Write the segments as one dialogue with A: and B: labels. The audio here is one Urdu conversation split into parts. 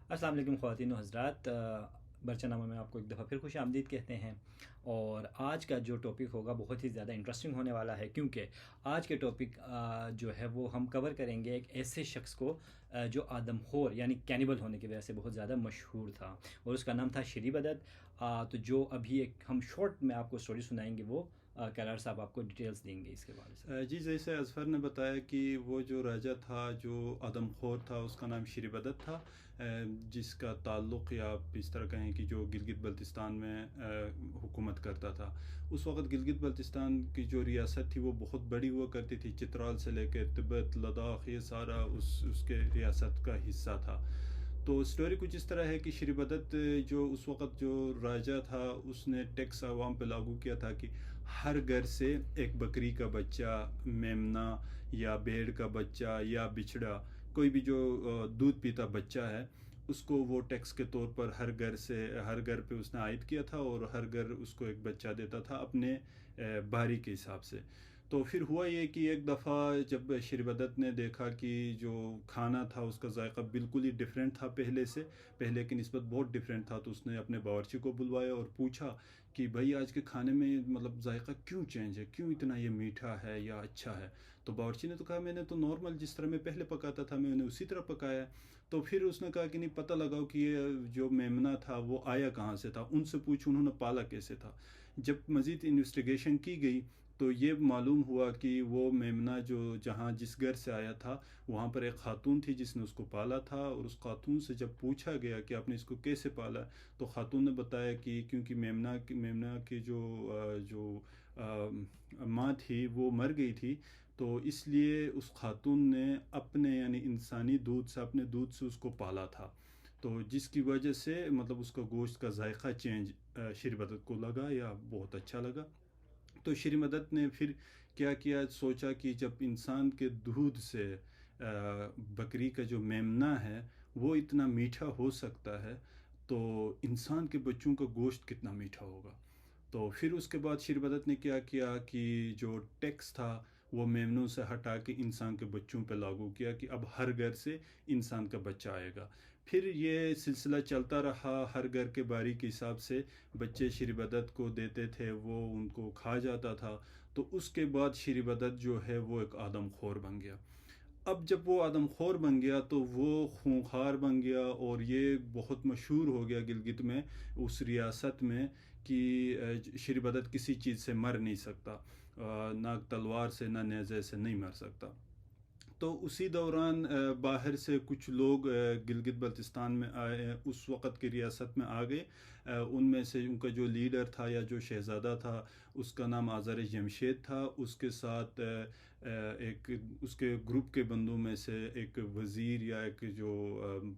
A: السلام علیکم خواتین و حضرات، برچہ نامہ میں آپ کو ایک دفعہ پھر خوش آمدید کہتے ہیں۔ اور آج کا جو ٹاپک ہوگا بہت ہی زیادہ انٹرسٹنگ ہونے والا ہے، کیونکہ آج کے ٹاپک جو ہے وہ ہم کور کریں گے ایک ایسے شخص کو جو آدم خور یعنی کینیبل ہونے کی وجہ سے بہت زیادہ مشہور تھا، اور اس کا نام تھا شری بدت۔ تو جو ابھی ایک ہم شارٹ میں آپ کو سٹوری سنائیں گے، وہ کیرار صاحب آپ کو ڈیٹیلز دیں گے اس کے بارے سے۔
B: جی، جیسے اظفر نے بتایا کہ وہ جو راجہ تھا جو آدم خور تھا، اس کا نام شری بدت تھا، جس کا تعلق یا آپ اس طرح کہیں کہ جو گلگت بلتستان میں حکومت کرتا تھا۔ اس وقت گلگت بلتستان کی جو ریاست تھی وہ بہت بڑی ہوا کرتی تھی، چترال سے لے کے تبت، لداخ، یہ سارا اس کے ریاست کا حصہ تھا۔ تو سٹوری کچھ اس طرح ہے کہ شری بدت جو اس وقت جو راجہ تھا، اس نے ٹیکس عوام پہ لاگو کیا تھا کہ ہر گھر سے ایک بکری کا بچہ، میمنا یا بھیڑ کا بچہ یا بچھڑا، کوئی بھی جو دودھ پیتا بچہ ہے، اس کو وہ ٹیکس کے طور پر ہر گھر پہ اس نے عائد کیا تھا، اور ہر گھر اس کو ایک بچہ دیتا تھا اپنے باری کے حساب سے۔ تو پھر ہوا یہ کہ ایک دفعہ جب شری بدت نے دیکھا کہ جو کھانا تھا اس کا ذائقہ بالکل ہی ڈیفرنٹ تھا پہلے کی نسبت بہت ڈیفرنٹ تھا، تو اس نے اپنے باورچی کو بلوایا اور پوچھا کہ بھائی آج کے کھانے میں مطلب ذائقہ کیوں چینج ہے، کیوں اتنا یہ میٹھا ہے یا اچھا ہے؟ تو باورچی نے تو کہا میں نے تو نارمل جس طرح میں پہلے پکاتا تھا میں نے اسی طرح پکایا۔ تو پھر اس نے کہا کہ نہیں، پتہ لگاؤ کہ یہ جو میمنا تھا وہ آیا کہاں سے تھا، ان سے پوچھ انہوں نے پالا کیسے تھا۔ جب مزید انویسٹیگیشن کی گئی تو یہ معلوم ہوا کہ وہ میمنا جس گھر سے آیا تھا وہاں پر ایک خاتون تھی جس نے اس کو پالا تھا، اور اس خاتون سے جب پوچھا گیا کہ آپ نے اس کو کیسے پالا، تو خاتون نے بتایا کہ کیونکہ میمنا کی جو ماں تھی وہ مر گئی تھی، تو اس لیے اس خاتون نے اپنے یعنی انسانی دودھ سے، اپنے دودھ سے اس کو پالا تھا، تو جس کی وجہ سے مطلب اس کا گوشت کا ذائقہ چینج شری بدت کو لگا یا بہت اچھا لگا۔ تو شری مدت نے پھر کیا کیا، سوچا کہ جب انسان کے دودھ سے بکری کا جو میمنا ہے وہ اتنا میٹھا ہو سکتا ہے، تو انسان کے بچوں کا گوشت کتنا میٹھا ہوگا۔ تو پھر اس کے بعد شری بدت نے کیا کیا کہ جو ٹیکس تھا وہ میمنوں سے ہٹا کے انسان کے بچوں پہ لاگو کیا کہ اب ہر گھر سے انسان کا بچہ آئے گا۔ پھر یہ سلسلہ چلتا رہا، ہر گھر کے باری کے حساب سے بچے شری بدت کو دیتے تھے، وہ ان کو کھا جاتا تھا۔ تو اس کے بعد شری بدت جو ہے وہ ایک آدم خور بن گیا۔ اب جب وہ آدم خور بن گیا تو وہ خونخوار بن گیا، اور یہ بہت مشہور ہو گیا گلگت میں، اس ریاست میں، کہ شری بدت کسی چیز سے مر نہیں سکتا، نہ تلوار سے نہ نیزے سے نہیں مر سکتا۔ تو اسی دوران باہر سے کچھ لوگ گلگت بلتستان میں آئے، اس وقت کی ریاست میں آ گئے۔ ان میں سے ان کا جو لیڈر تھا یا جو شہزادہ تھا اس کا نام آذر جمشید تھا، اس کے ساتھ ایک اس کے گروپ کے بندوں میں سے ایک وزیر یا ایک جو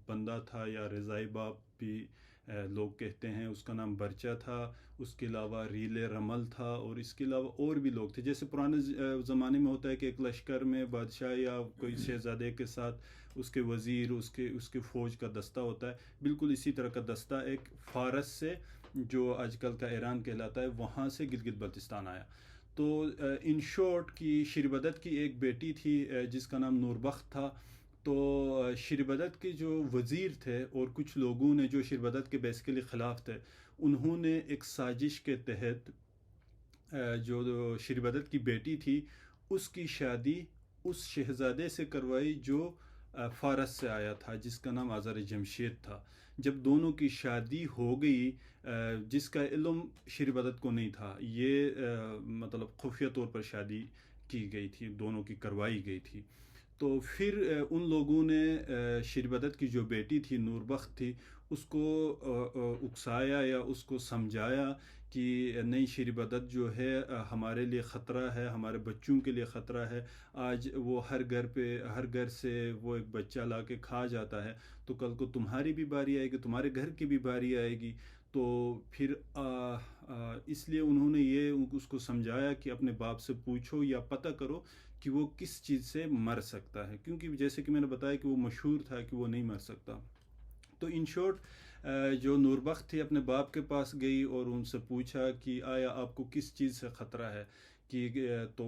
B: بندہ تھا، یا رضائی باپ بھی لوگ کہتے ہیں، اس کا نام برچہ تھا۔ اس کے علاوہ ریل رمل تھا، اور اس کے علاوہ اور بھی لوگ تھے، جیسے پرانے زمانے میں ہوتا ہے کہ ایک لشکر میں بادشاہ یا کوئی شہزادے کے ساتھ اس کے وزیر، اس کے فوج کا دستہ ہوتا ہے، بالکل اسی طرح کا دستہ ایک فارس سے، جو آج کل کا ایران کہلاتا ہے، وہاں سے گلگت بلتستان آیا۔ تو ان شارٹ کی شری بدت کی ایک بیٹی تھی جس کا نام نوربخت تھا۔ تو شری بدت کے جو وزیر تھے اور کچھ لوگوں نے جو شری بدت کے بیسیکلی خلاف تھے، انہوں نے ایک سازش کے تحت جو شری بدت کی بیٹی تھی اس کی شادی اس شہزادے سے کروائی جو فارس سے آیا تھا، جس کا نام آذر جمشید تھا۔ جب دونوں کی شادی ہو گئی، جس کا علم شری بدت کو نہیں تھا، یہ مطلب خفیہ طور پر شادی کی گئی تھی، دونوں کی کروائی گئی تھی۔ تو پھر ان لوگوں نے شری بدت کی جو بیٹی تھی، نوربخت تھی، اس کو اکسایا یا اس کو سمجھایا کہ نہیں، شری بدت جو ہے ہمارے لیے خطرہ ہے، ہمارے بچوں کے لیے خطرہ ہے، آج وہ ہر گھر سے وہ ایک بچہ لا کے کھا جاتا ہے، تو کل کو تمہاری بھی باری آئے گی، تمہارے گھر کی بھی باری آئے گی۔ تو پھر اس لیے انہوں نے اس کو سمجھایا کہ اپنے باپ سے پوچھو یا پتہ کرو کہ وہ کس چیز سے مر سکتا ہے، کیونکہ جیسے کہ میں نے بتایا کہ وہ مشہور تھا کہ وہ نہیں مر سکتا۔ تو ان شارٹ جو نوربخت تھی اپنے باپ کے پاس گئی اور ان سے پوچھا کہ آیا آپ کو کس چیز سے خطرہ ہے، کہ تو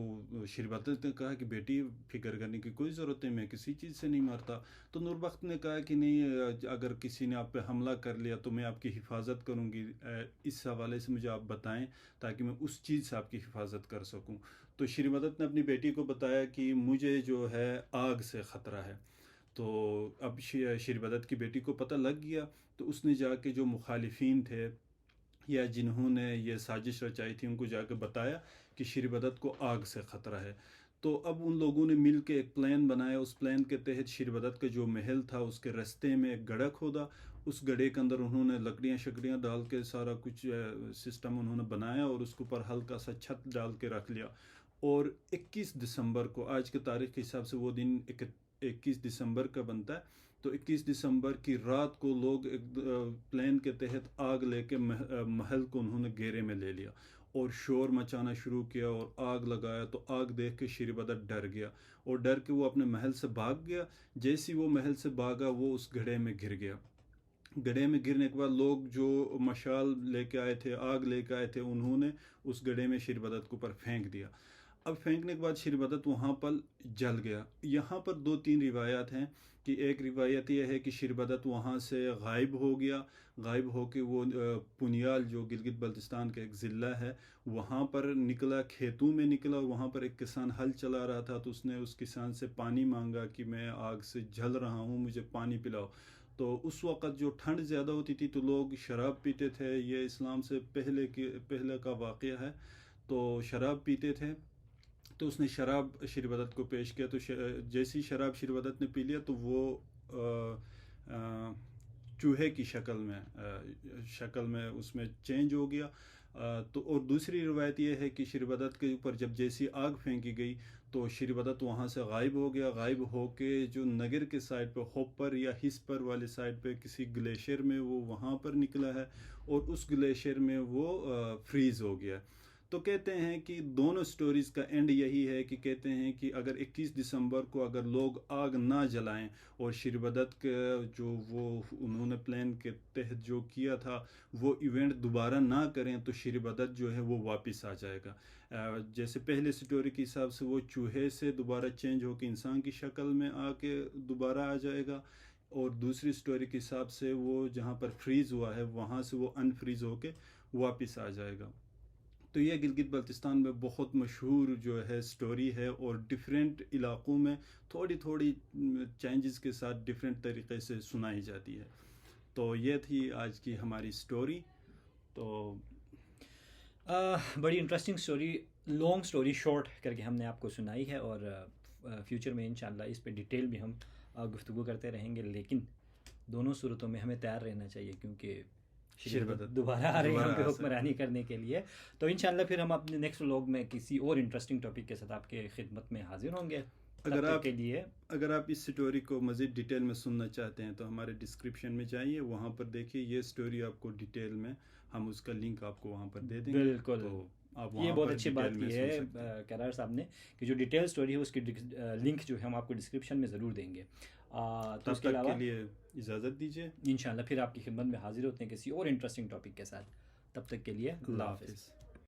B: شیر بدت نے کہا کہ بیٹی فکر کرنے کی کوئی ضرورت نہیں، میں کسی چیز سے نہیں مرتا. تو نور بخت نے کہا کہ نہیں، اگر کسی نے آپ پہ حملہ کر لیا تو میں آپ کی حفاظت کروں گی، اس حوالے سے مجھے آپ بتائیں تاکہ میں اس چیز سے آپ کی حفاظت کر سکوں. تو شیر مدد نے اپنی بیٹی کو بتایا کہ مجھے جو ہے آگ سے خطرہ ہے. تو اب شیر بدت کی بیٹی کو پتہ لگ گیا، تو اس نے جا کے جو مخالفین تھے یا جنہوں نے یہ سازش رچائی تھی ان کو جا کے بتایا کہ شیر بدت کو آگ سے خطرہ ہے. تو اب ان لوگوں نے مل کے ایک پلان بنایا. اس پلان کے تحت شیر بدت کا جو محل تھا اس کے رستے میں ایک گڑھا کھودا. اس گڑھے کے اندر انہوں نے لکڑیاں شکڑیاں ڈال کے سارا کچھ سسٹم انہوں نے بنایا اور اس کے اوپر ہلکا سا چھت ڈال کے رکھ لیا. اور 21 دسمبر کو، آج کے تاریخ کے حساب سے وہ دن 21 دسمبر کا بنتا ہے، تو 21 دسمبر کی رات کو لوگ ایک پلان کے تحت آگ لے کے محل کو انہوں نے گھیرے میں لے لیا اور شور مچانا شروع کیا اور آگ لگایا. تو آگ دیکھ کے شیر بدت ڈر گیا اور ڈر کے وہ اپنے محل سے بھاگ گیا. جیسی وہ محل سے بھاگا وہ اس گڑھے میں گر گیا. گڑھے میں گرنے کے بعد لوگ جو مشال لے کے آئے تھے، آگ لے کے آئے تھے، انہوں نے اس گڑھے میں شیر بدت کے اوپر پھینک دیا. اب پھینکنے کے بعد شیر بدت وہاں پر جل گیا. یہاں پر 2-3 روایات ہیں کہ ایک روایت یہ ہے کہ شیر بدت وہاں سے غائب ہو گیا. غائب ہو کے وہ پنیال جو گلگت بلتستان کا ایک ضلع ہے وہاں پر نکلا، کھیتوں میں نکلا، اور وہاں پر ایک کسان ہل چلا رہا تھا. تو اس نے اس کسان سے پانی مانگا کہ میں آگ سے جل رہا ہوں، مجھے پانی پلاؤ. تو اس وقت جو ٹھنڈ زیادہ ہوتی تھی تو لوگ شراب پیتے تھے. یہ اسلام سے پہلے کا واقعہ ہے. تو شراب پیتے تھے. تو اس نے شراب شیر بدت کو پیش کیا. تو جیسی شراب شیر بدت نے پی لیا تو وہ چوہے کی شکل میں اس میں چینج ہو گیا. تو اور دوسری روایت یہ ہے کہ شیر بدت کے اوپر جب جیسی آگ پھینکی گئی تو شیر بدت وہاں سے غائب ہو گیا. غائب ہو کے جو نگر کے سائڈ پہ ہوپر یا ہسپر والے سائڈ پہ کسی گلیشیئر میں وہ وہاں پر نکلا ہے اور اس گلیشیئر میں وہ فریز ہو گیا. تو کہتے ہیں کہ دونوں سٹوریز کا اینڈ یہی ہے کہ کہتے ہیں کہ اگر 21 دسمبر کو اگر لوگ آگ نہ جلائیں اور شیر بدت کے جو وہ انہوں نے پلان کے تحت جو کیا تھا وہ ایونٹ دوبارہ نہ کریں تو شیر بدت جو ہے وہ واپس آ جائے گا. جیسے پہلے سٹوری کے حساب سے وہ چوہے سے دوبارہ چینج ہو کے انسان کی شکل میں آ کے دوبارہ آ جائے گا، اور دوسری سٹوری کے حساب سے وہ جہاں پر فریز ہوا ہے وہاں سے وہ انفریز ہو کے واپس آ جائے گا. تو یہ گلگت بلتستان میں بہت مشہور جو ہے سٹوری ہے، اور ڈیفرنٹ علاقوں میں تھوڑی تھوڑی چینجز کے ساتھ ڈیفرنٹ طریقے سے سنائی جاتی ہے. تو یہ تھی آج کی ہماری سٹوری. تو
A: بڑی interesting story, long story short کر کے ہم نے آپ کو سنائی ہے، اور فیوچر میں انشاءاللہ اس پہ ڈیٹیل بھی ہم گفتگو کرتے رہیں گے. لیکن دونوں صورتوں میں ہمیں تیار رہنا چاہیے کیونکہ شیر بدت دوبارہ آ رہے ہیں ہم پہ حکمرانی کرنے کے لیے. تو انشاءاللہ پھر ہم اپنے نیکسٹ ولاگ میں کسی اور انٹرسٹنگ ٹاپک کے ساتھ آپ کے خدمت میں حاضر ہوں گے.
B: اگر آپ اس سٹوری کو مزید ڈیٹیل میں سننا چاہتے ہیں تو ہمارے ڈسکرپشن میں جائیے، وہاں پر دیکھیے یہ سٹوری آپ کو ڈیٹیل میں، ہم اس کا لنک آپ کو وہاں پر دے دیں گے.
A: بالکل، یہ بہت اچھی بات کی ہے کرار صاحب نے کہ جو ڈیٹیل سٹوری ہے اس کی لنک جو ہے ہم آپ کو ڈسکرپشن میں ضرور دیں گے.
B: تو اس کے لیے اجازت دیجیے،
A: انشاءاللہ پھر آپ کی خدمت میں حاضر ہوتے ہیں کسی اور انٹرسٹنگ ٹاپک کے ساتھ. تب تک کے لیے اللہ حافظ.